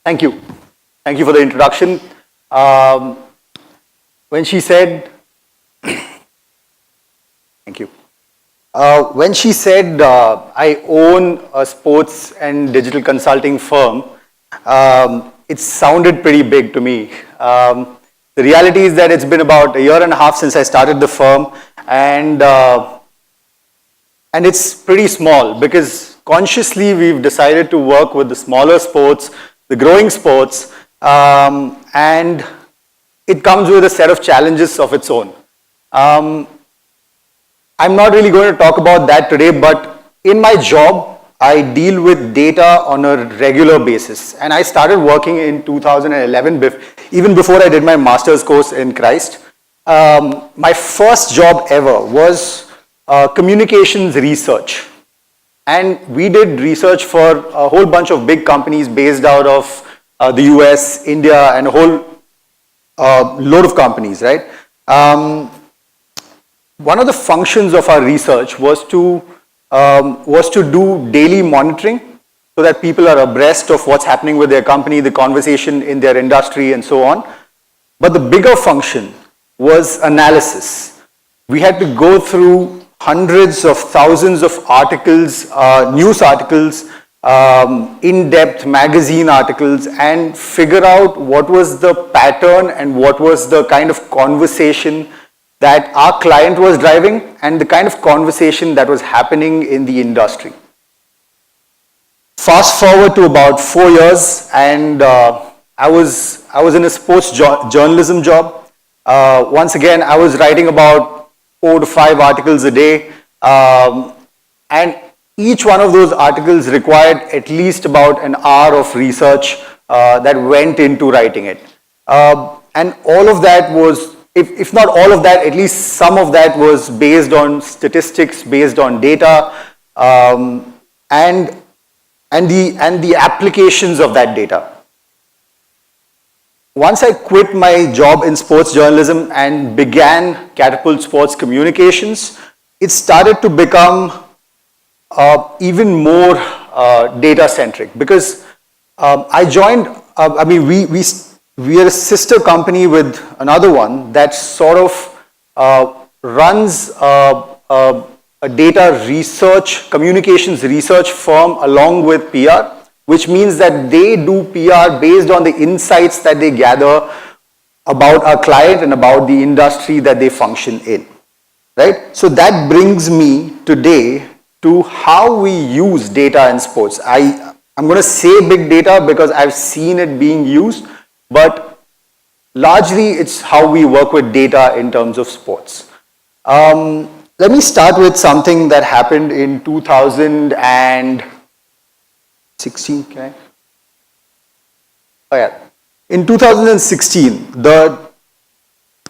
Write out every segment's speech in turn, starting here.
Thank you. Thank you for the introduction. When she said, thank you. When she said I own a sports and digital consulting firm, it sounded pretty big to me. The reality is that it's been about a year and a half since I started the firm, and it's pretty small because consciously we've decided to work with the smaller sports, the growing sports, and it comes with a set of challenges of its own. I'm not really going to talk about that today, but in my job, I deal with data on a regular basis. And I started working in 2011, even before I did my master's course in Christ. My first job ever was communications research. And we did research for a whole bunch of big companies based out of the US, India, and a whole load of companies, right? One of the functions of our research was to do daily monitoring so that people are abreast of what's happening with their company, the conversation in their industry, and so on. But the bigger function was analysis. We had to go through hundreds of thousands of articles, news articles, in-depth magazine articles, and figure out what was the pattern and what was the kind of conversation that our client was driving and the kind of conversation that was happening in the industry. Fast forward to about 4 years, and I was in a sports journalism job. Once again, I was writing about 4 to 5 articles a day, and each one of those articles required at least about an hour of research that went into writing it. And all of that was, if not all of that, at least some of that was based on statistics, based on data, and the applications of that data. Once I quit my job in sports journalism and began Catapult Sports Communications, it started to become even more data-centric because I joined, we are a sister company with another one that sort of runs a data research, communications research firm along with PR, which means that they do PR based on the insights that they gather about our client and about the industry that they function in, right? So that brings me today to how we use data in sports. I'm going to say big data because I've seen it being used, but largely it's how we work with data in terms of sports. Let me start with something that happened in 2016, okay? Oh yeah. In 2016, the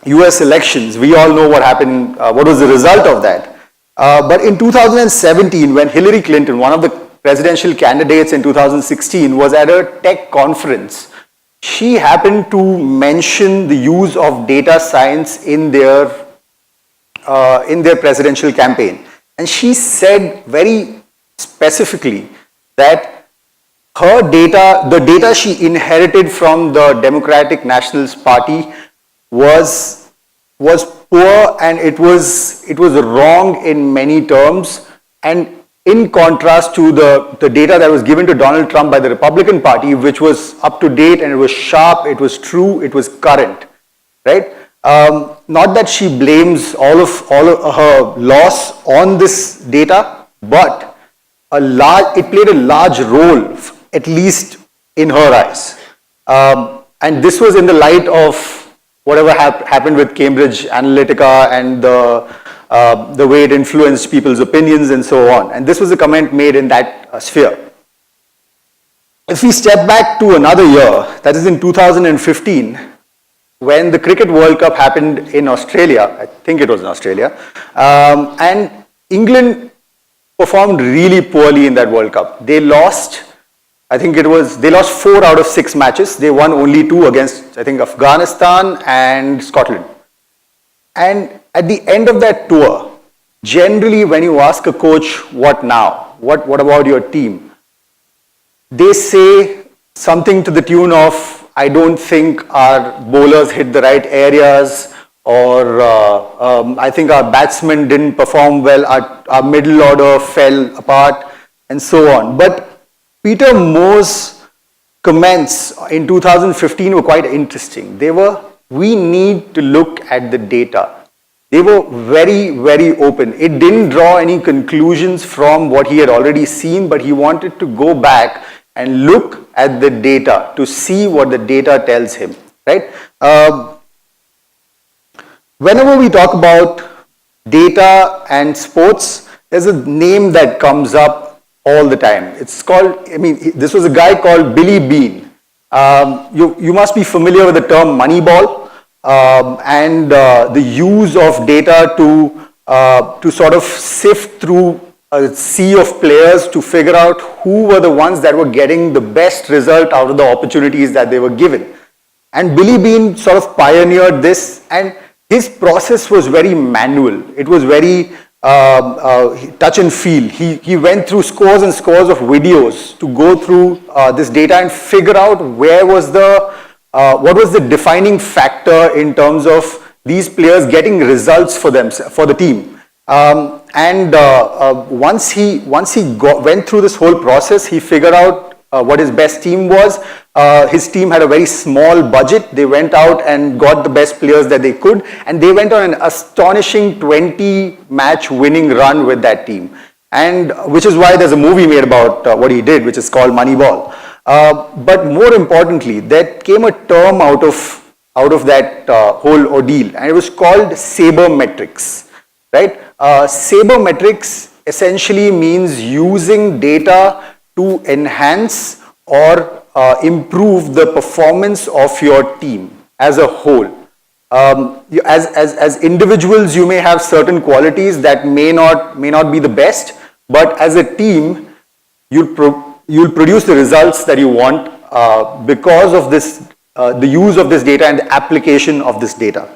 US elections, we all know what happened, what was the result of that. But in 2017, when Hillary Clinton, one of the presidential candidates in 2016, was at a tech conference, she happened to mention the use of data science in their presidential campaign. And she said very specifically that her data, the data she inherited from the Democratic Nationalist Party was poor, and it was wrong in many terms, and in contrast to the data that was given to Donald Trump by the Republican Party, which was up to date and it was sharp, it was true, it was current, right? Not that she blames all of her loss on this data, but it played a large role, at least in her eyes. And this was in the light of whatever happened with Cambridge Analytica and the way it influenced people's opinions and so on. And this was a comment made in that sphere. If we step back to another year, that is in 2015, when the Cricket World Cup happened in Australia, I think it was in Australia, and England performed really poorly in that World Cup. They lost, they lost 4 out of 6 matches. They won only 2 against, I think, Afghanistan and Scotland. And at the end of that tour, generally when you ask a coach, what now? What about your team? They say something to the tune of, I don't think our bowlers hit the right areas, or I think our batsmen didn't perform well, our middle order fell apart, and so on. But Peter Moore's comments in 2015 were quite interesting. They were, we need to look at the data. They were very, very open. It didn't draw any conclusions from what he had already seen, but he wanted to go back and look at the data to see what the data tells him, right? Whenever we talk about data and sports, there's a name that comes up all the time. It's called, this was a guy called Billy Beane. You must be familiar with the term Moneyball, and the use of data to sort of sift through a sea of players to figure out who were the ones that were getting the best result out of the opportunities that they were given. And Billy Beane sort of pioneered this, and his process was very manual. It was very touch and feel. He went through scores and scores of videos to go through this data and figure out where was what was the defining factor in terms of these players getting results for the team. Once he went through this whole process, he figured out what his best team was. His team had a very small budget. They went out and got the best players that they could, and they went on an astonishing 20-match winning run with that team. And which is why there's a movie made about what he did, which is called Moneyball. But more importantly, there came a term out of that whole ordeal, and it was called sabermetrics, right? Sabermetrics essentially means using data to enhance or improve the performance of your team as a whole. As individuals, you may have certain qualities that may not be the best, but as a team, you'll produce the results that you want because of this, the use of this data and the application of this data.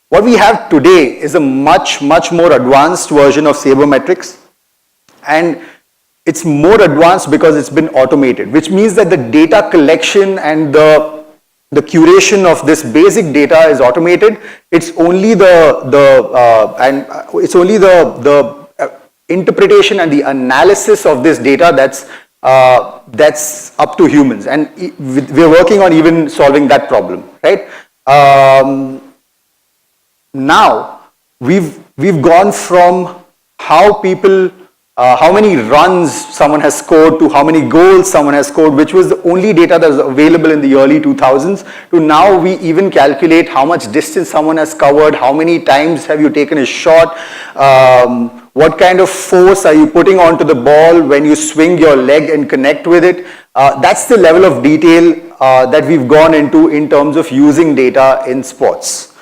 What we have today is a much more advanced version of sabermetrics, and it's more advanced because it's been automated, which means that the data collection and the curation of this basic data is automated. It's only the interpretation and the analysis of this data that's up to humans, and we're working on even solving that problem, right? Now we've gone from how many runs someone has scored to how many goals someone has scored, which was the only data that was available in the early 2000s, to now we even calculate how much distance someone has covered, how many times have you taken a shot, what kind of force are you putting onto the ball when you swing your leg and connect with it. That's the level of detail that we've gone into in terms of using data in sports.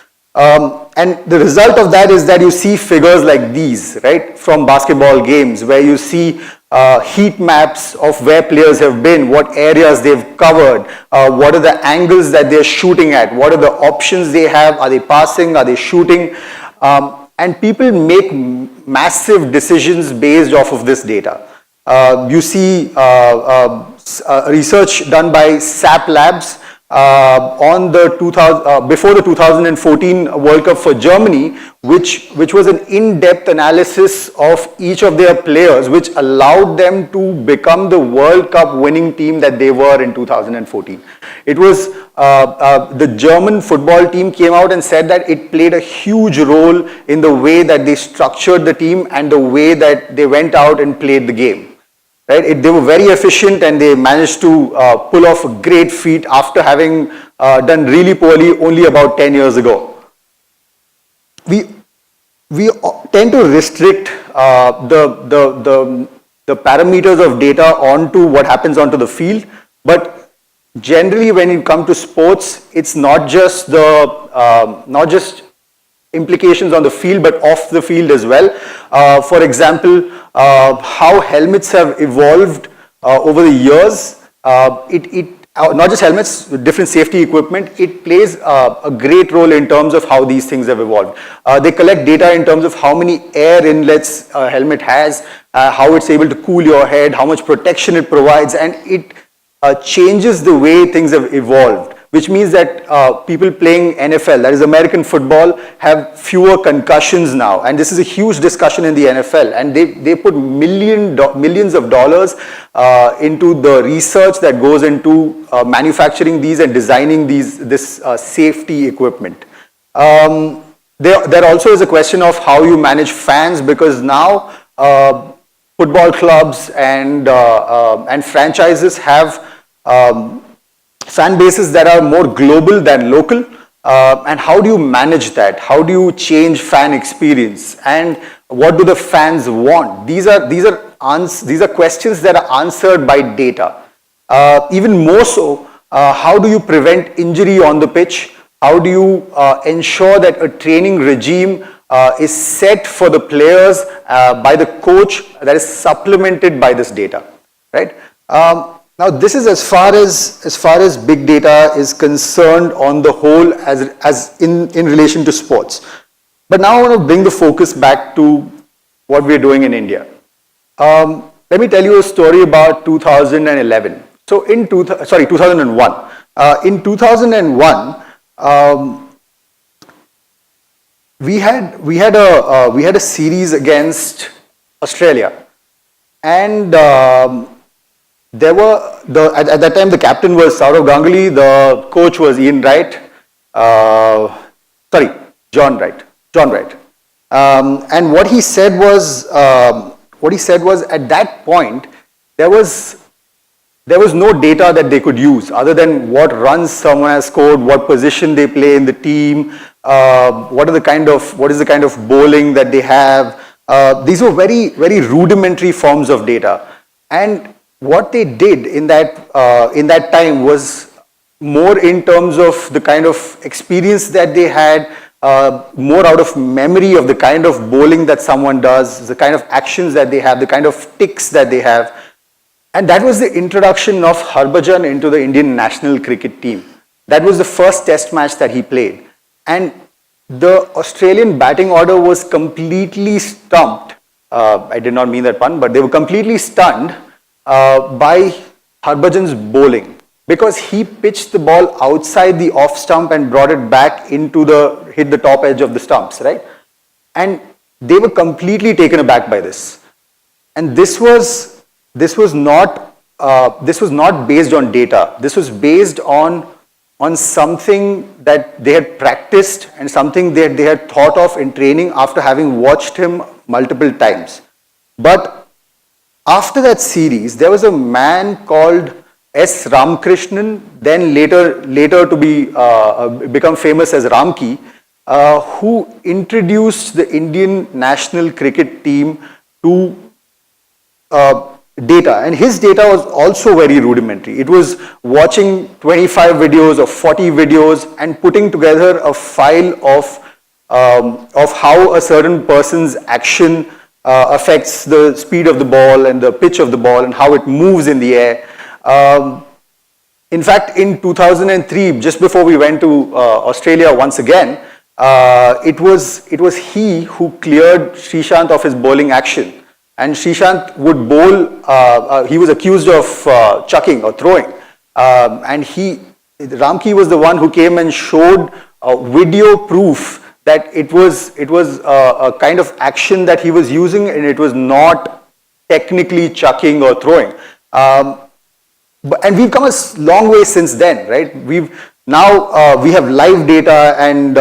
And the result of that is that you see figures like these, right, from basketball games, where you see heat maps of where players have been, what areas they've covered, what are the angles that they're shooting at, what are the options they have, are they passing, are they shooting, and people make massive decisions based off of this data. You see research done by SAP Labs on the before the 2014 World Cup for Germany, which was an in-depth analysis of each of their players, which allowed them to become the World Cup winning team that they were in 2014. It was the German football team came out and said that it played a huge role in the way that they structured the team and the way that they went out and played the game. Right? They were very efficient, and they managed to pull off a great feat after having done really poorly only about 10 years ago. We tend to restrict the parameters of data onto what happens onto the field, but generally when it comes to sports, it's not just implications on the field, but off the field as well. For example, how helmets have evolved over the years. Not just helmets, different safety equipment, it plays a great role in terms of how these things have evolved. They collect data in terms of how many air inlets a helmet has, how it's able to cool your head, how much protection it provides, and changes the way things have evolved, which means that people playing NFL, that is American football, have fewer concussions now. And this is a huge discussion in the NFL. And they put millions of dollars into the research that goes into manufacturing these and designing this safety equipment. There also is a question of how you manage fans, because now football clubs and franchises have fan bases that are more global than local, and how do you manage that? How do you change fan experience, and what do the fans want? These are questions that are answered by data. Even more so, how do you prevent injury on the pitch? How do you ensure that a training regime is set for the players by the coach that is supplemented by this data, right? Now, this is as far as big data is concerned on the whole, as in relation to sports. But now I want to bring the focus back to what we're doing in India. Let me tell you a story about 2011. So 2001. In 2001, we had a series against Australia, and at that time the captain was Saurav Ganguly, the coach was John Wright. And what he said was at that point there was no data that they could use other than what runs someone has scored, what position they play in the team, what is the kind of bowling that they have. These were very, very rudimentary forms of data. And what they did in that time was more in terms of the kind of experience that they had, more out of memory of the kind of bowling that someone does, the kind of actions that they have, the kind of ticks that they have. And that was the introduction of Harbhajan into the Indian national cricket team. That was the first test match that he played. And the Australian batting order was completely stumped. I did not mean that pun, but they were completely stunned by Harbhajan's bowling, because he pitched the ball outside the off stump and brought it back hit the top edge of the stumps, right? And they were completely taken aback by this. And this was not based on data. This was based on something that they had practiced and something that they had thought of in training after having watched him multiple times. But after that series, there was a man called S. Ramakrishnan, then later to become famous as Ramki, who introduced the Indian national cricket team to data. And his data was also very rudimentary. It was watching 25 videos or 40 videos and putting together a file of how a certain person's action affects the speed of the ball and the pitch of the ball and how it moves in the air. In fact, in 2003, just before we went to Australia once again, it was he who cleared Srishant of his bowling action. And Srishant would bowl, he was accused of chucking or throwing. And Ramki was the one who came and showed video proof that it was a kind of action that he was using, and it was not technically chucking or throwing. And we've come a long way since then, right? We have live data, and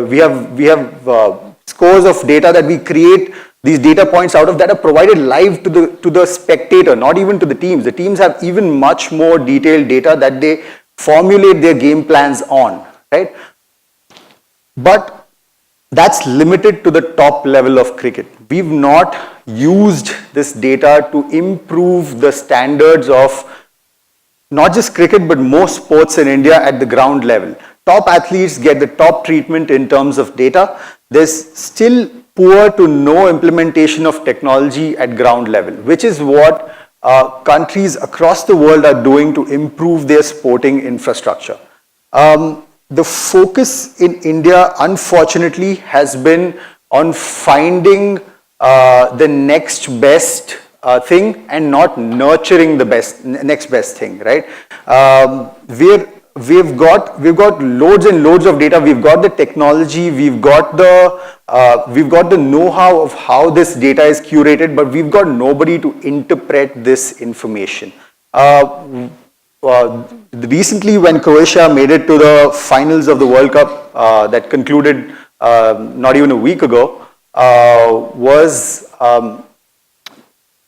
we have scores of data that we create these data points out of, that are provided live to the spectator, not even to the teams. The teams have even much more detailed data that they formulate their game plans on, right? But that's limited to the top level of cricket. We've not used this data to improve the standards of not just cricket, but most sports in India at the ground level. Top athletes get the top treatment in terms of data. There's still poor to no implementation of technology at ground level, which is what countries across the world are doing to improve their sporting infrastructure. The focus in India, unfortunately, has been on finding the next best thing and not nurturing the next best thing, right? We've got loads and loads of data. We've got the technology. We've got the know-how of how this data is curated, but we've got nobody to interpret this information. Recently, when Croatia made it to the finals of the World Cup that concluded not even a week ago,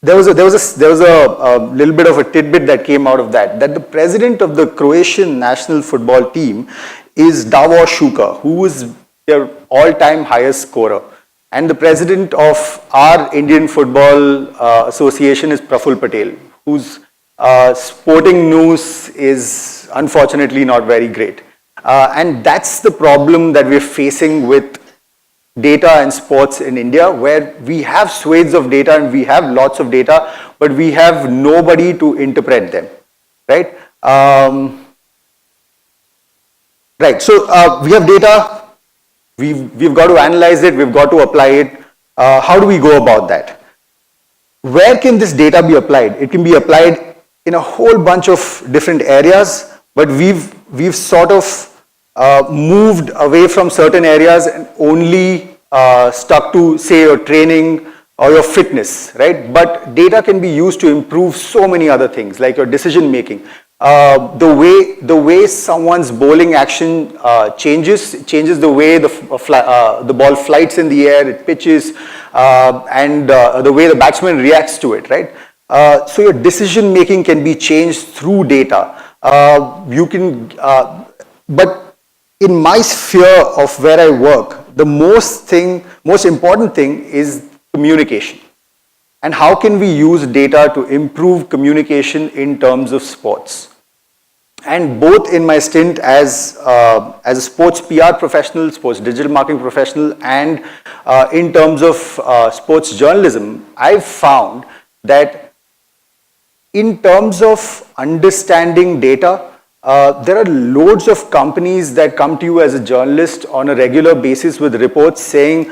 there was a little bit of a tidbit that came out of that the president of the Croatian national football team is Davor Šuker, who is their all-time highest scorer. And the president of our Indian Football Association is Praful Patel, whose sporting news is unfortunately not very great. And that's the problem that we're facing with data and sports in India, where we have swathes of data and we have lots of data, but we have nobody to interpret them, right? Right, so we have data, we've got to analyze it, we've got to apply it. How do we go about that? Where can this data be applied? It can be applied in a whole bunch of different areas, but we've sort of moved away from certain areas and only stuck to, say, your training or your fitness, right? But data can be used to improve so many other things, like your decision making. The way someone's bowling action changes the way the ball flights in the air, it pitches, and the way the batsman reacts to it, right? So your decision making can be changed through data. But in my sphere of where I work, the most important thing is communication. And how can we use data to improve communication in terms of sports? And both in my stint as a sports PR professional, sports digital marketing professional, and in terms of sports journalism, I've found that in terms of understanding data, there are loads of companies that come to you as a journalist on a regular basis with reports saying,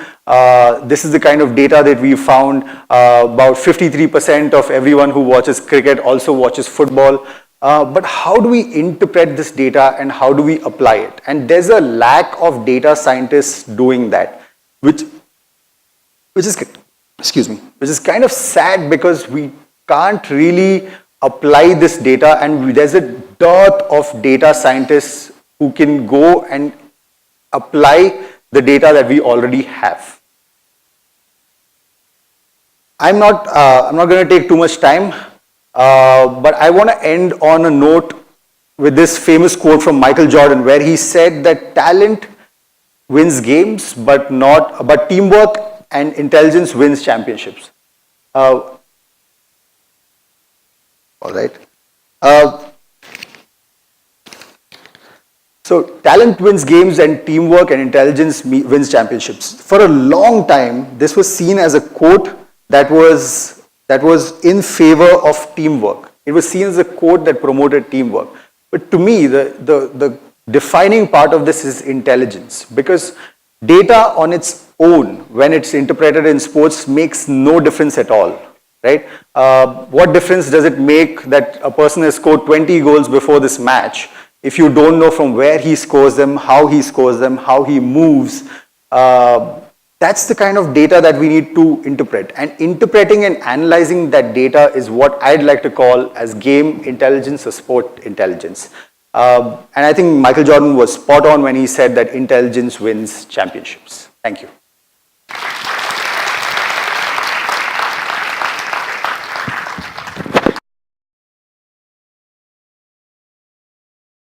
this is the kind of data that we found, about 53% of everyone who watches cricket also watches football. But how do we interpret this data and how do we apply it? And there's a lack of data scientists doing that, which is kind of sad, because we can't really apply this data, and there's a dearth of data scientists who can go and apply the data that we already have. I'm not going to take too much time, but I want to end on a note with this famous quote from Michael Jordan, where he said that talent wins games, but teamwork and intelligence wins championships. All right. So talent wins games and teamwork and intelligence wins championships. For a long time, this was seen as a quote that was in favor of teamwork. It was seen as a quote that promoted teamwork. But to me, the defining part of this is intelligence, because data on its own, when it's interpreted in sports, makes no difference at all. Right? What difference does it make that a person has scored 20 goals before this match if you don't know from where he scores them, how he moves? That's the kind of data that we need to interpret. And interpreting and analyzing that data is what I'd like to call as game intelligence or sport intelligence. And I think Michael Jordan was spot on when he said that intelligence wins championships. Thank you.